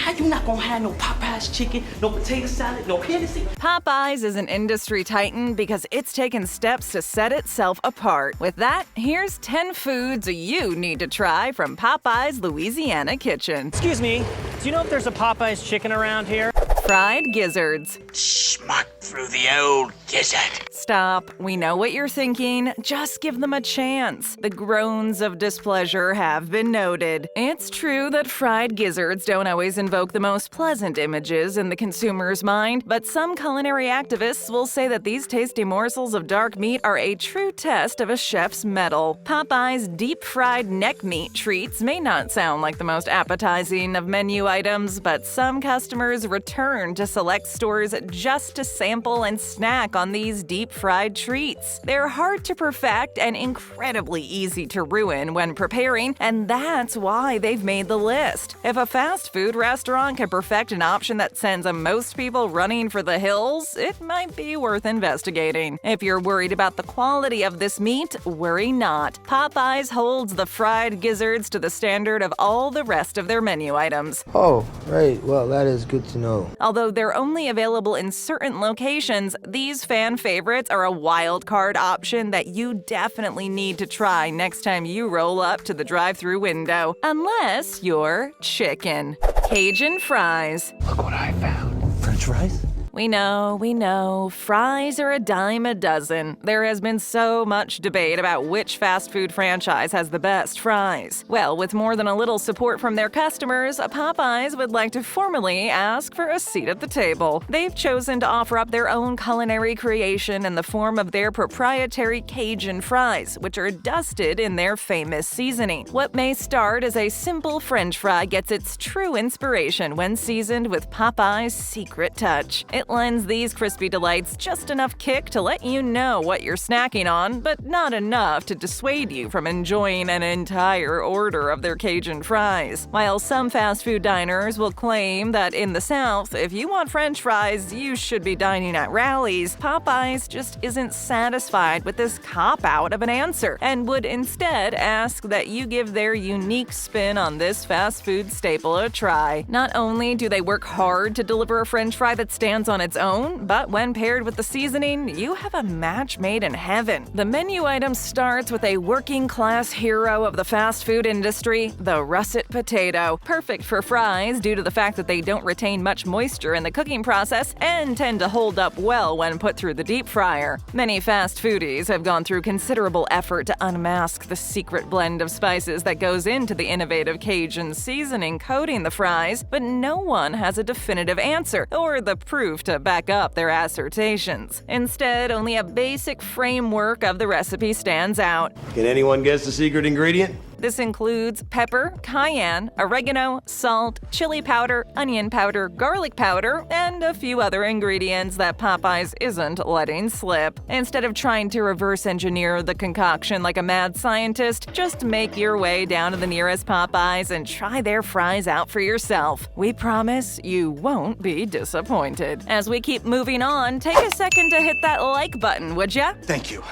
how you not gonna have no Popeyes chicken, no potato salad, no Hennessy? Popeyes is an industry titan because it's taken steps to set itself apart. With that, here's 10 foods you need to try from Popeyes Louisiana Kitchen. Excuse me, do you know if there's a Popeyes chicken around here? Fried gizzards. Smack through the old gizzard. Stop. We know what you're thinking. Just give them a chance. The groans of displeasure have been noted. It's true that fried gizzards don't always invoke the most pleasant images in the consumer's mind, but some culinary activists will say that these tasty morsels of dark meat are a true test of a chef's mettle. Popeye's deep-fried neck meat treats may not sound like the most appetizing of menu items, but some customers return to select stores just to sample and snack on these deep-fried treats. They're hard to perfect and incredibly easy to ruin when preparing, and that's why they've made the list. If a fast food restaurant can perfect an option that sends most people running for the hills, it might be worth investigating. If you're worried about the quality of this meat, worry not. Popeyes holds the fried gizzards to the standard of all the rest of their menu items. Oh, right. Well, that is good to know. Although they're only available in certain locations, these fan favorites are a wild card option that you definitely need to try next time you roll up to the drive-thru window. Unless you're chicken. Cajun Fries. Look what I found. French fries? We know. Fries are a dime a dozen. There has been so much debate about which fast food franchise has the best fries. Well, with more than a little support from their customers, Popeyes would like to formally ask for a seat at the table. They've chosen to offer up their own culinary creation in the form of their proprietary Cajun fries, which are dusted in their famous seasoning. What may start as a simple French fry gets its true inspiration when seasoned with Popeye's secret touch. It lends these crispy delights just enough kick to let you know what you're snacking on, but not enough to dissuade you from enjoying an entire order of their Cajun fries. While some fast food diners will claim that in the South, if you want French fries, you should be dining at Rally's, Popeyes just isn't satisfied with this cop-out of an answer and would instead ask that you give their unique spin on this fast food staple a try. Not only do they work hard to deliver a French fry that stands on its own, but when paired with the seasoning, you have a match made in heaven. The menu item starts with a working-class hero of the fast food industry, the russet potato. Perfect for fries due to the fact that they don't retain much moisture in the cooking process and tend to hold up well when put through the deep fryer. Many fast foodies have gone through considerable effort to unmask the secret blend of spices that goes into the innovative Cajun seasoning coating the fries, but no one has a definitive answer or the proof to back up their assertions. Instead, only a basic framework of the recipe stands out. Can anyone guess the secret ingredient? This includes pepper, cayenne, oregano, salt, chili powder, onion powder, garlic powder, and a few other ingredients that Popeyes isn't letting slip. Instead of trying to reverse engineer the concoction like a mad scientist, just make your way down to the nearest Popeyes and try their fries out for yourself. We promise you won't be disappointed. As we keep moving on, take a second to hit that like button, would ya? Thank you.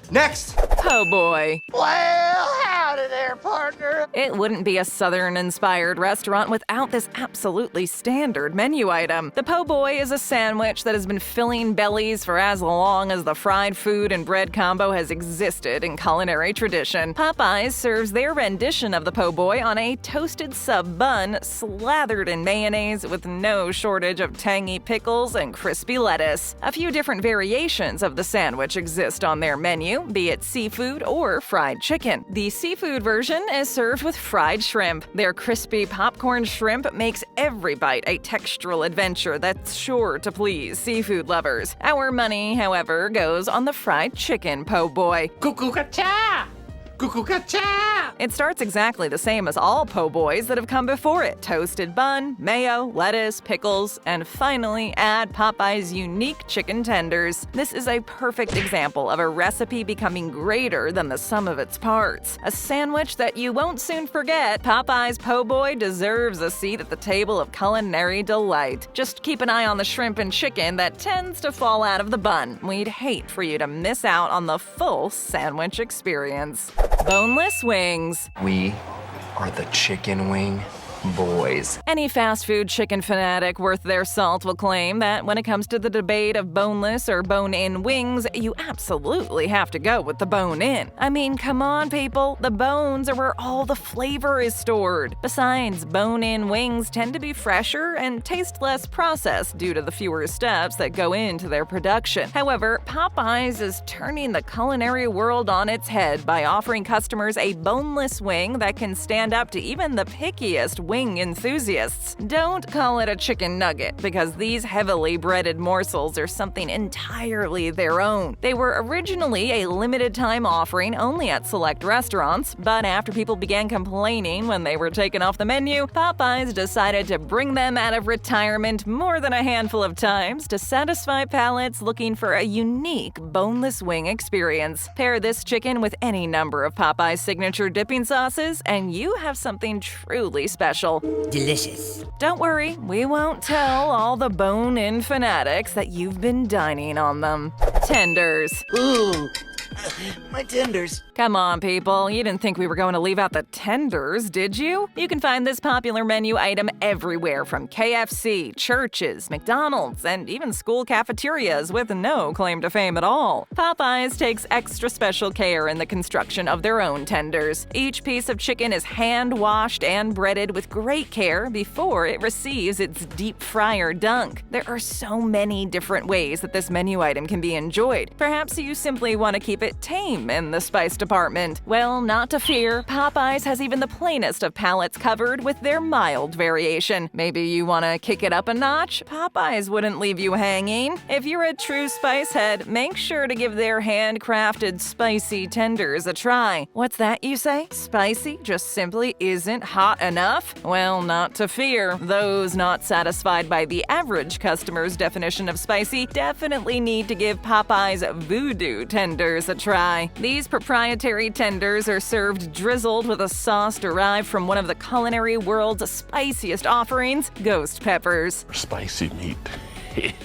Next! Po' boy. Well, howdy there, partner. It wouldn't be a Southern-inspired restaurant without this absolutely standard menu item. The po' boy is a sandwich that has been filling bellies for as long as the fried food and bread combo has existed in culinary tradition. Popeyes serves their rendition of the po' boy on a toasted sub bun slathered in mayonnaise with no shortage of tangy pickles and crispy lettuce. A few different variations of the sandwich exist on their menu, be it seafood or fried chicken. The seafood version is served with fried shrimp. Their crispy popcorn shrimp makes every bite a textural adventure that's sure to please seafood lovers. Our money, however, goes on the fried chicken po' boy. Cuckoo-ca-cha! Cuckoo-ca-cha! It starts exactly the same as all po' boys that have come before it. Toasted bun, mayo, lettuce, pickles, and finally add Popeye's unique chicken tenders. This is a perfect example of a recipe becoming greater than the sum of its parts. A sandwich that you won't soon forget, Popeye's po' boy deserves a seat at the table of culinary delight. Just keep an eye on the shrimp and chicken that tends to fall out of the bun. We'd hate for you to miss out on the full sandwich experience. Boneless Wings. We are the chicken wing boys. Any fast food chicken fanatic worth their salt will claim that when it comes to the debate of boneless or bone-in wings, you absolutely have to go with the bone-in. I mean, come on, people. The bones are where all the flavor is stored. Besides, bone-in wings tend to be fresher and taste less processed due to the fewer steps that go into their production. However, Popeyes is turning the culinary world on its head by offering customers a boneless wing that can stand up to even the pickiest wing enthusiasts. Don't call it a chicken nugget, because these heavily breaded morsels are something entirely their own. They were originally a limited-time offering only at select restaurants, but after people began complaining when they were taken off the menu, Popeyes decided to bring them out of retirement more than a handful of times to satisfy palates looking for a unique boneless wing experience. Pair this chicken with any number of Popeyes signature dipping sauces, and you have something truly special. Delicious. Don't worry, we won't tell all the bone-in fanatics that you've been dining on them. Tenders. Ooh, my tenders. Come on, people. You didn't think we were going to leave out the tenders, did you? You can find this popular menu item everywhere, from KFC, churches, McDonald's, and even school cafeterias with no claim to fame at all. Popeyes takes extra special care in the construction of their own tenders. Each piece of chicken is hand-washed and breaded with great care before it receives its deep fryer dunk. There are so many different ways that this menu item can be enjoyed. Perhaps you simply want to keep it tame in the spice department. Well, not to fear, Popeyes has even the plainest of palates covered with their mild variation. Maybe you want to kick it up a notch? Popeyes wouldn't leave you hanging. If you're a true spice head, make sure to give their handcrafted spicy tenders a try. What's that you say? Spicy just simply isn't hot enough? Well, not to fear. Those not satisfied by the average customer's definition of spicy definitely need to give Popeyes voodoo tenders a try. These proprietary tenders are served drizzled with a sauce derived from one of the culinary world's spiciest offerings, ghost peppers. Spicy meat.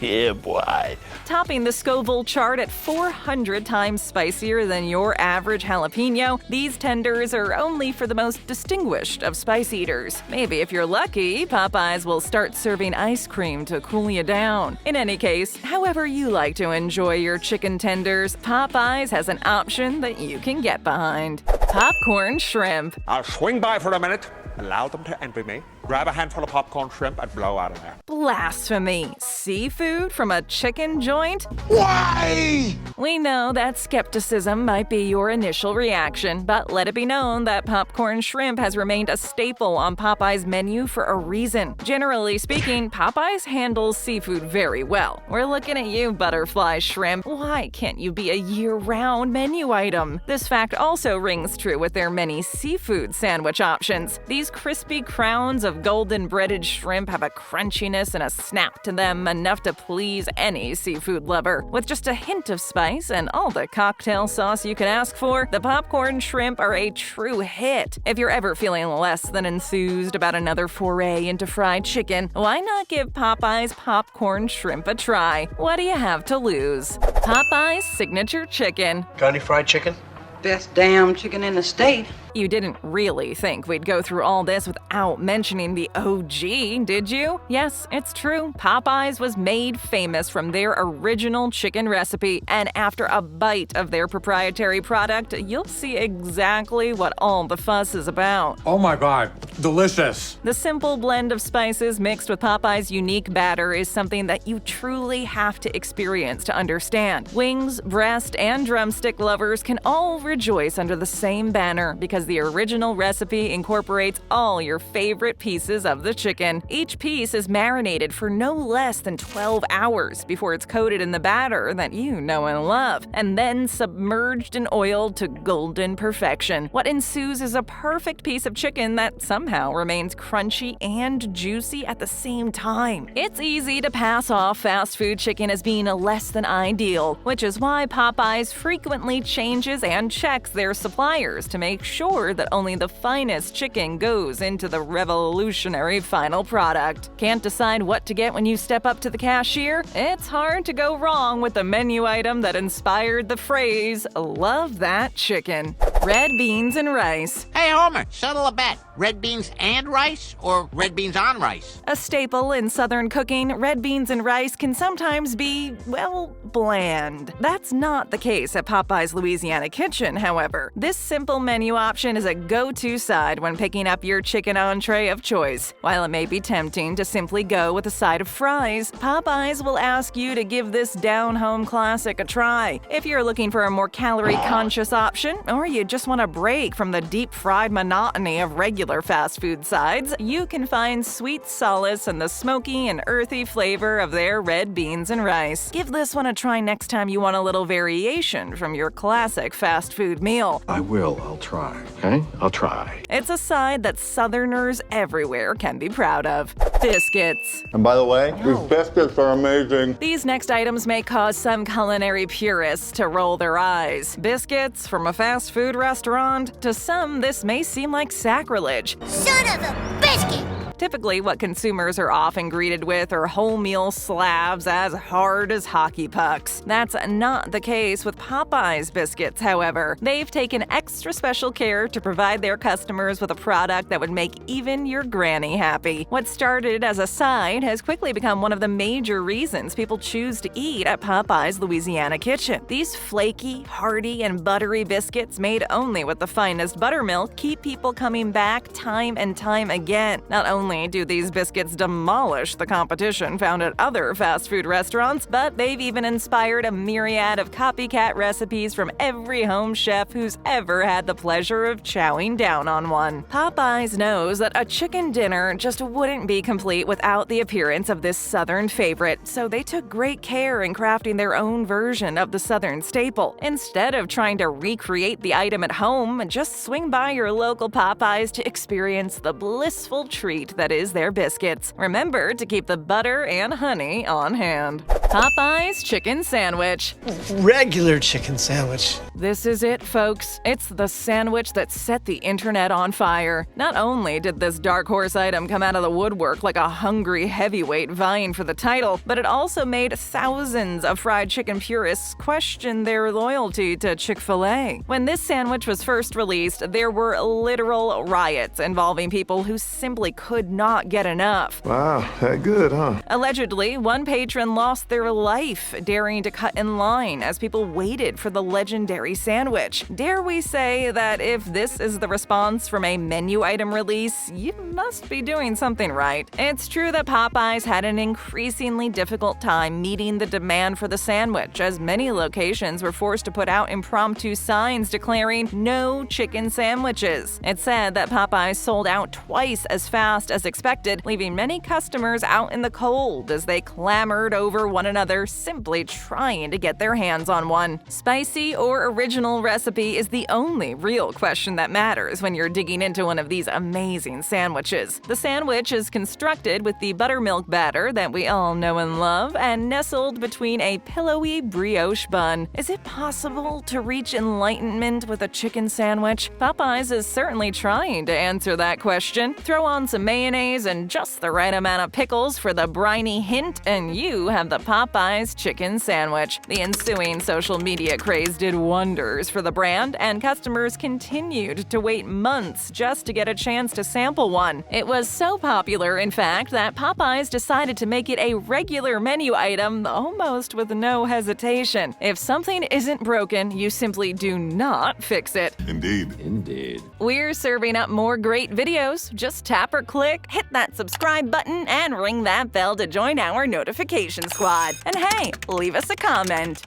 Yeah, boy. Topping the Scoville chart at 400 times spicier than your average jalapeno, these tenders are only for the most distinguished of spice eaters. Maybe if you're lucky, Popeyes will start serving ice cream to cool you down. In any case, however you like to enjoy your chicken tenders, Popeyes has an option that you can get behind. Popcorn shrimp. I'll swing by for a minute, allow them to envy me, grab a handful of popcorn shrimp, and blow out of there. Blasphemy. Seafood from a chicken joint? Why? We know that skepticism might be your initial reaction, but let it be known that popcorn shrimp has remained a staple on Popeye's menu for a reason. Generally speaking, Popeyes handles seafood very well. We're looking at you, butterfly shrimp. Why can't you be a year-round menu item? This fact also rings true with their many seafood sandwich options. These crispy crowns of golden breaded shrimp have a crunchiness and a snap to them enough to please any seafood lover. With just a hint of spice and all the cocktail sauce you can ask for, the popcorn shrimp are a true hit. If you're ever feeling less than enthused about another foray into fried chicken, why not give Popeye's popcorn shrimp a try? What do you have to lose? Popeye's signature chicken. Got any fried chicken? Best damn chicken in the state. You didn't really think we'd go through all this without mentioning the OG, did you? Yes, it's true. Popeyes was made famous from their original chicken recipe, and after a bite of their proprietary product, you'll see exactly what all the fuss is about. Oh my God, delicious. The simple blend of spices mixed with Popeye's unique batter is something that you truly have to experience to understand. Wings, breast, and drumstick lovers can all rejoice under the same banner because the original recipe incorporates all your favorite pieces of the chicken. Each piece is marinated for no less than 12 hours before it's coated in the batter that you know and love, and then submerged in oil to golden perfection. What ensues is a perfect piece of chicken that somehow remains crunchy and juicy at the same time. It's easy to pass off fast food chicken as being less than ideal, which is why Popeyes frequently changes and checks their suppliers to make sure sure that only the finest chicken goes into the revolutionary final product. Can't decide what to get when you step up to the cashier? It's hard to go wrong with the menu item that inspired the phrase, "Love that chicken." Red beans and rice. Hey, Homer, settle a bet. Red beans and rice or red beans on rice? A staple in Southern cooking, red beans and rice can sometimes be, well, bland. That's not the case at Popeyes Louisiana Kitchen, however. This simple menu option is a go-to side when picking up your chicken entree of choice. While it may be tempting to simply go with a side of fries, Popeyes will ask you to give this down-home classic a try. If you're looking for a more calorie-conscious option, or you just want a break from the deep-fried monotony of regular fast food sides, you can find sweet solace in the smoky and earthy flavor of their red beans and rice. Give this one a try next time you want a little variation from your classic fast food meal. I will. I'll try. Okay? I'll try. It's a side that Southerners everywhere can be proud of. Biscuits. And by the way, these biscuits are amazing. These next items may cause some culinary purists to roll their eyes. Biscuits from a fast food restaurant? To some, this may seem like sacrilege. Son of a biscuit! Typically, what consumers are often greeted with are wholemeal slabs as hard as hockey pucks. That's not the case with Popeyes biscuits, however. They've taken extra special care to provide their customers with a product that would make even your granny happy. What started as a side has quickly become one of the major reasons people choose to eat at Popeyes Louisiana Kitchen. These flaky, hearty, and buttery biscuits made only with the finest buttermilk keep people coming back time and time again. Not only do these biscuits demolish the competition found at other fast food restaurants, but they've even inspired a myriad of copycat recipes from every home chef who's ever had the pleasure of chowing down on one. Popeyes knows that a chicken dinner just wouldn't be complete without the appearance of this Southern favorite, so they took great care in crafting their own version of the Southern staple. Instead of trying to recreate the item at home, just swing by your local Popeyes to experience the blissful treat that is their biscuits. Remember to keep the butter and honey on hand. Popeyes chicken sandwich. Regular chicken sandwich. This is it, folks. It's the sandwich that set the internet on fire. Not only did this dark horse item come out of the woodwork like a hungry heavyweight vying for the title, but it also made thousands of fried chicken purists question their loyalty to Chick-fil-A. When this sandwich was first released, there were literal riots involving people who simply could not get enough. Wow, that good, huh? Allegedly, one patron lost their life daring to cut in line as people waited for the legendary sandwich. Dare we say that if this is the response from a menu item release, you must be doing something right. It's true that Popeyes had an increasingly difficult time meeting the demand for the sandwich, as many locations were forced to put out impromptu signs declaring no chicken sandwiches. It's said that Popeyes sold out twice as fast as expected, leaving many customers out in the cold as they clamored over one another, simply trying to get their hands on one. Spicy or original recipe is the only real question that matters when you're digging into one of these amazing sandwiches. The sandwich is constructed with the buttermilk batter that we all know and love and nestled between a pillowy brioche bun. Is it possible to reach enlightenment with a chicken sandwich? Popeyes is certainly trying to answer that question. Throw on some mayonnaise and just the right amount of pickles for the briny hint, and you have the Popeyes chicken sandwich. The ensuing social media craze did wonders for the brand, and customers continued to wait months just to get a chance to sample one. It was so popular, in fact, that Popeyes decided to make it a regular menu item almost with no hesitation. If something isn't broken, you simply do not fix it. Indeed. We're serving up more great videos. Just tap or click, hit that subscribe button, and ring that bell to join our notification squad. And hey, leave us a comment.